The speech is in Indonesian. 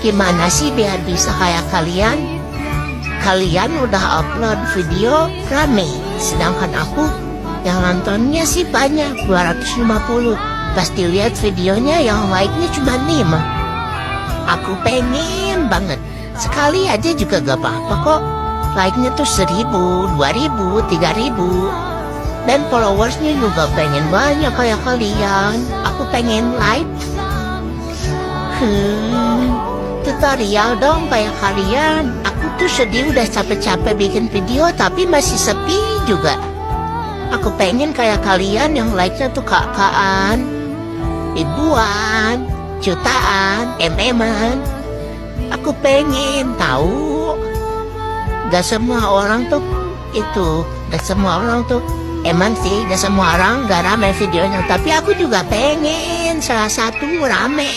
Gimana sih biar bisa kayak kalian? Kalian udah upload video rame, sedangkan aku yang nontonnya sih banyak, 250. Pas dilihat videonya yang like-nya cuma 5. Aku pengen banget, sekali aja juga gak apa-apa kok. Like-nya tuh 1000, 2000, 3000. Dan followersnya juga pengen banyak kayak kalian. Aku pengen like tutorial dong kayak kalian. Aku tuh sedih udah capek-capek bikin video tapi masih sepi juga. Aku pengen kayak kalian yang like-nya tuh kakaan, ribuan, jutaan, MM-an. Aku pengen tahu. Gak semua orang tuh itu, gak semua orang tuh emang sih, gak semua orang gak rame videonya. Tapi aku juga pengen salah satu rame.